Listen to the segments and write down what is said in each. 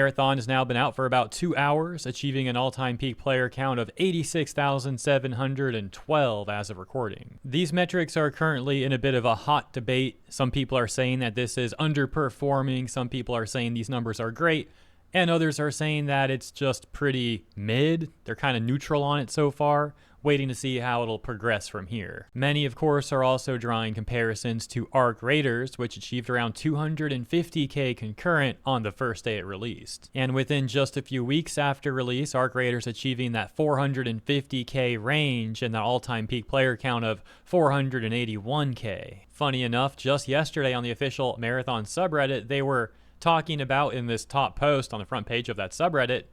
Marathon has now been out for about 2 hours, achieving an all-time peak player count of 86,712 as of recording. These metrics are currently in a bit of a hot debate. Some people are saying that this is underperforming, some people are saying these numbers are great, and others are saying that it's just pretty mid. They're kind of neutral on it so far, waiting to see how it'll progress from here. Many, of course, are also drawing comparisons to Arc Raiders, which achieved around 250k concurrent on the first day it released. And within just a few weeks after release, Arc Raiders achieving that 450k range and the all-time peak player count of 481k. Funny enough, just yesterday on the official Marathon subreddit, they were talking about in this top post on the front page of that subreddit,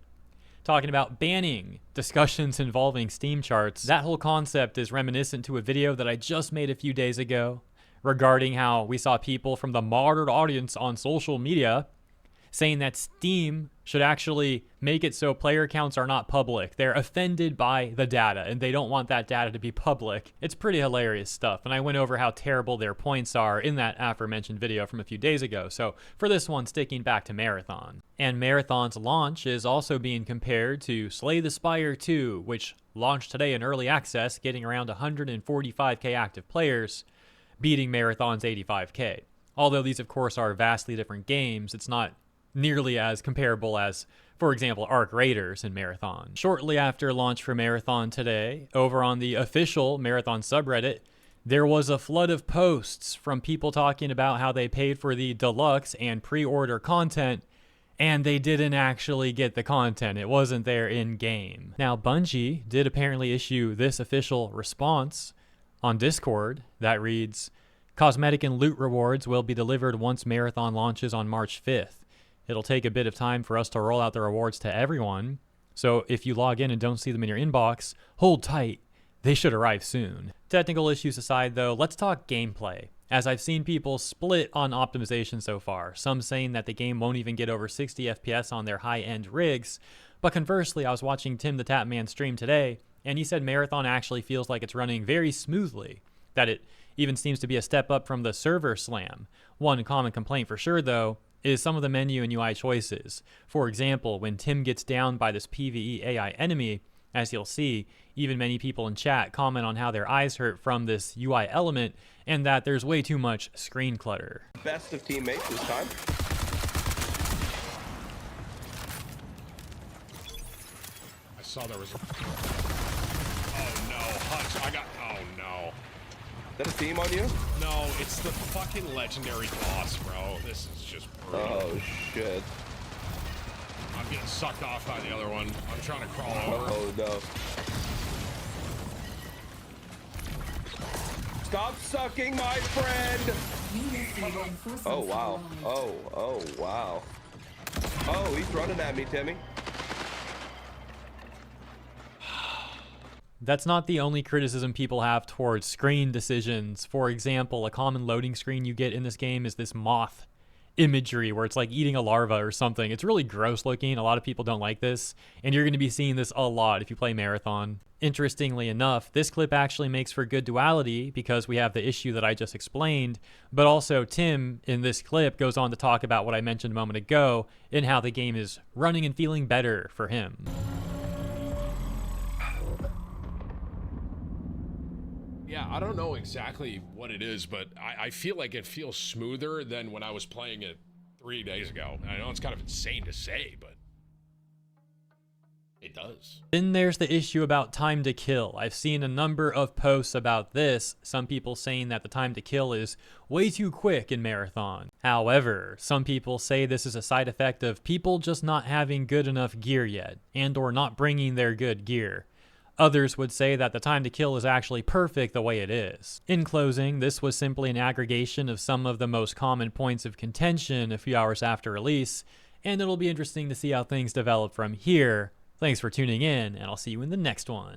talking about banning discussions involving Steam charts. That whole concept is reminiscent to a video that I just made a few days ago regarding how we saw people from the moderate audience on social media saying that Steam should actually make it so player counts are not public. They're offended by the data and they don't want that data to be public. It's pretty hilarious stuff, and I went over how terrible their points are in that aforementioned video from a few days ago. So for this one, sticking back to Marathon. And Marathon's launch is also being compared to Slay the Spire 2, which launched today in early access, getting around 145k active players, beating Marathon's 85k. Although these of course are vastly different games, it's not nearly as comparable as, for example, Arc Raiders and Marathon. Shortly after launch for Marathon today, over on the official Marathon subreddit, there was a flood of posts from people talking about how they paid for the deluxe and pre-order content, and they didn't actually get the content. It wasn't there in-game. Now, Bungie did apparently issue this official response on Discord that reads, "Cosmetic and loot rewards will be delivered once Marathon launches on March 5th. It'll take a bit of time for us to roll out the rewards to everyone, so if you log in and don't see them in your inbox, hold tight. They should arrive soon." Technical issues aside though, let's talk gameplay, as I've seen people split on optimization so far, some saying that the game won't even get over 60 FPS on their high-end rigs, but conversely, I was watching TimTheTatMan stream today, and he said Marathon actually feels like it's running very smoothly, that it even seems to be a step up from the server slam. One common complaint for sure though, is some of the menu and UI choices. For example, when Tim gets down by this PvE AI enemy, as you'll see, even many people in chat comment on how their eyes hurt from this UI element and that there's way too much screen clutter. Best of teammates this time. I saw there was a... Oh no, Hutch, I got... Oh no. Is that a team on you? No, it's the fucking legendary boss, bro. This is just brutal. Oh shit. I'm getting sucked off by the other one. I'm trying to crawl over. Oh no. Stop sucking, my friend! Oh wow. Oh wow. Oh, he's running at me, Timmy. That's not the only criticism people have towards screen decisions. For example, a common loading screen you get in this game is this moth imagery where it's like eating a larva or something. It's really gross looking. A lot of people don't like this, and you're going to be seeing this a lot if you play Marathon. Interestingly enough, this clip actually makes for good duality because we have the issue that I just explained, but also Tim in this clip goes on to talk about what I mentioned a moment ago and how the game is running and feeling better for him. Yeah, I don't know exactly what it is, but I feel like it feels smoother than when I was playing it 3 days ago. I know it's kind of insane to say, but it does. Then there's the issue about time to kill. I've seen a number of posts about this, some people saying that the time to kill is way too quick in Marathon. However, some people say this is a side effect of people just not having good enough gear yet, and or not bringing their good gear. Others would say that the time to kill is actually perfect the way it is. In closing, this was simply an aggregation of some of the most common points of contention a few hours after release, and it'll be interesting to see how things develop from here. Thanks for tuning in, and I'll see you in the next one.